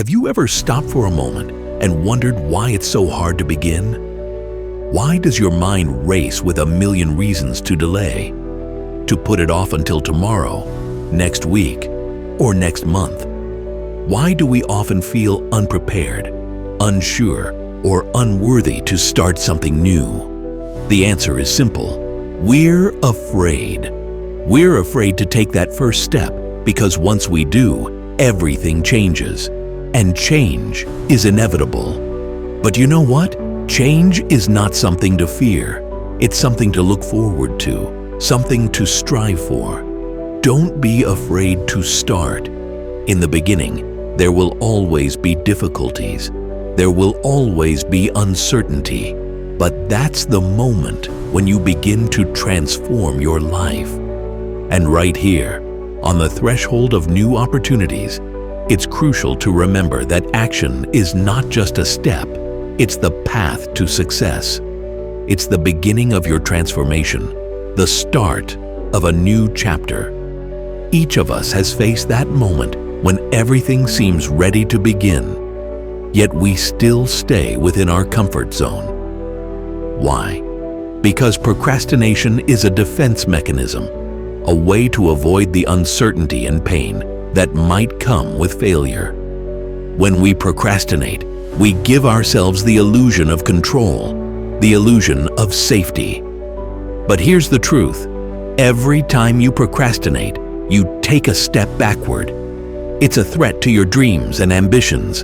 Have you ever stopped for a moment and wondered why it's so hard to begin? Why does your mind race with a million reasons to delay? To put it off until tomorrow, next week, or next month? Why do we often feel unprepared, unsure, or unworthy to start something new? The answer is simple. We're afraid. We're afraid to take that first step because once we do, everything changes. And change is inevitable. But you know what? Change is not something to fear. It's something to look forward to, something to strive for. Don't be afraid to start. In the beginning, there will always be difficulties. There will always be uncertainty. But that's the moment when you begin to transform your life. And right here, on the threshold of new opportunities, it's crucial to remember that action is not just a step, it's the path to success. It's the beginning of your transformation, the start of a new chapter. Each of us has faced that moment when everything seems ready to begin, yet we still stay within our comfort zone. Why? Because procrastination is a defense mechanism, a way to avoid the uncertainty and pain that might come with failure. When we procrastinate, we give ourselves the illusion of control, the illusion of safety. But here's the truth. Every time you procrastinate, you take a step backward. It's a threat to your dreams and ambitions,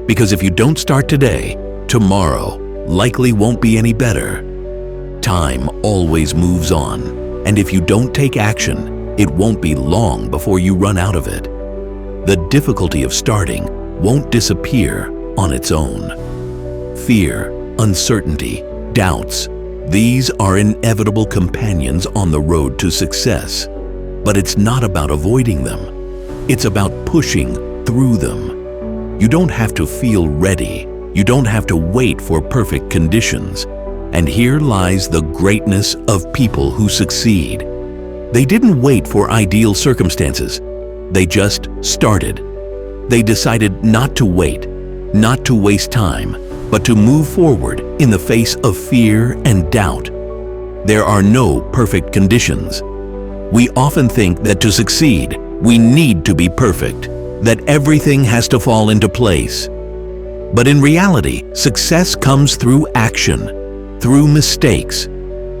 because if you don't start today, tomorrow likely won't be any better. Time always moves on, and if you don't take action, it won't be long before you run out of it. The difficulty of starting won't disappear on its own. Fear, uncertainty, doubts, these are inevitable companions on the road to success. But it's not about avoiding them. It's about pushing through them. You don't have to feel ready. You don't have to wait for perfect conditions. And here lies the greatness of people who succeed. They didn't wait for ideal circumstances. They just started. They decided not to wait, not to waste time, but to move forward in the face of fear and doubt. There are no perfect conditions. We often think that to succeed, we need to be perfect, that everything has to fall into place. But in reality, success comes through action, through mistakes,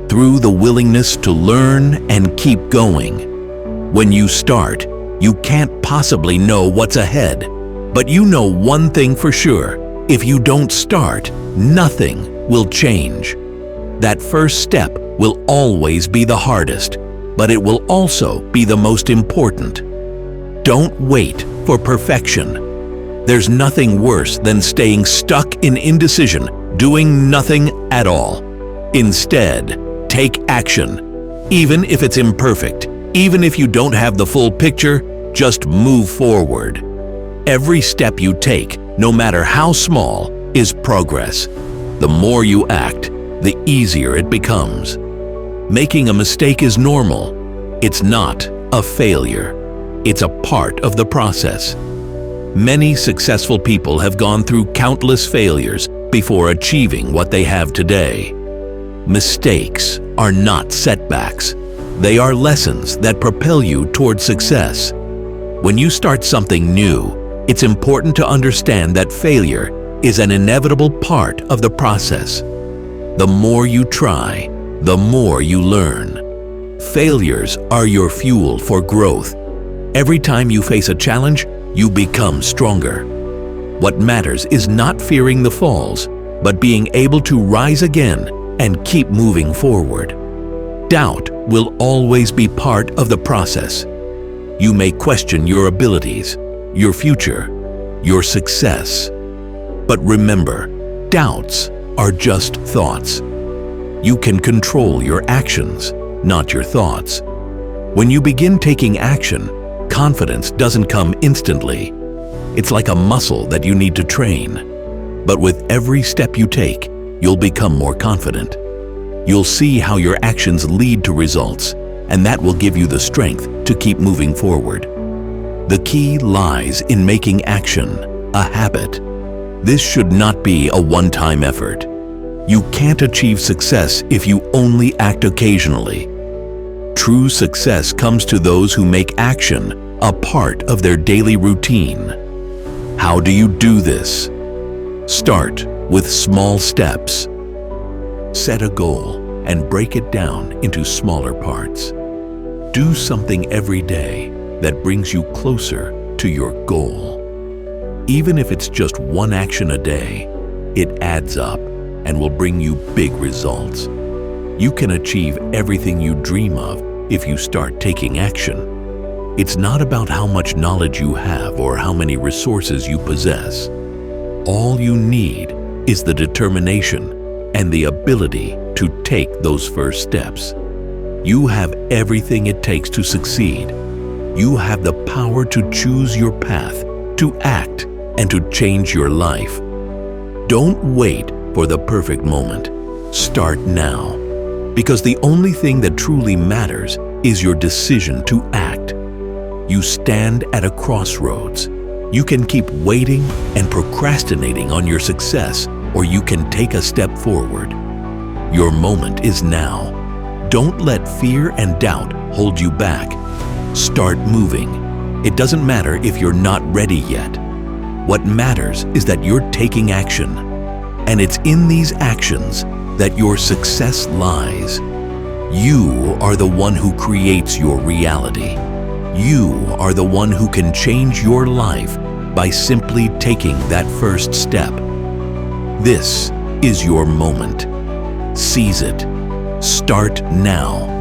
through the willingness to learn and keep going. When you start, you can't possibly know what's ahead, but you know one thing for sure. If you don't start, nothing will change. That first step will always be the hardest, but it will also be the most important. Don't wait for perfection. There's nothing worse than staying stuck in indecision, doing nothing at all. Instead, take action. Even if it's imperfect, even if you don't have the full picture, just move forward. Every step you take, no matter how small, is progress. The more you act, the easier it becomes. Making a mistake is normal. It's not a failure. It's a part of the process. Many successful people have gone through countless failures before achieving what they have today. Mistakes are not setbacks. They are lessons that propel you toward success. When you start something new, it's important to understand that failure is an inevitable part of the process. The more you try, the more you learn. Failures are your fuel for growth. Every time you face a challenge, you become stronger. What matters is not fearing the falls, but being able to rise again and keep moving forward. Doubt will always be part of the process. You may question your abilities, your future, your success. But remember, doubts are just thoughts. You can control your actions, not your thoughts. When you begin taking action, confidence doesn't come instantly. It's like a muscle that you need to train. But with every step you take, you'll become more confident. You'll see how your actions lead to results, and that will give you the strength to keep moving forward. The key lies in making action, a habit. This should not be a one-time effort. You can't achieve success if you only act occasionally. True success comes to those who make action a part of their daily routine. How do you do this? Start with small steps. Set a goal and break it down into smaller parts. Do something every day that brings you closer to your goal. Even if it's just one action a day, it adds up and will bring you big results. You can achieve everything you dream of if you start taking action. It's not about how much knowledge you have or how many resources you possess. All you need is the determination and the ability to take those first steps. You have everything it takes to succeed. You have the power to choose your path, to act, and to change your life. Don't wait for the perfect moment. Start now, because the only thing that truly matters is your decision to act. You stand at a crossroads. You can keep waiting and procrastinating on your success, or you can take a step forward. Your moment is now. Don't let fear and doubt hold you back. Start moving. It doesn't matter if you're not ready yet. What matters is that you're taking action. And it's in these actions that your success lies. You are the one who creates your reality. You are the one who can change your life by simply taking that first step. This is your moment. Seize it. Start now.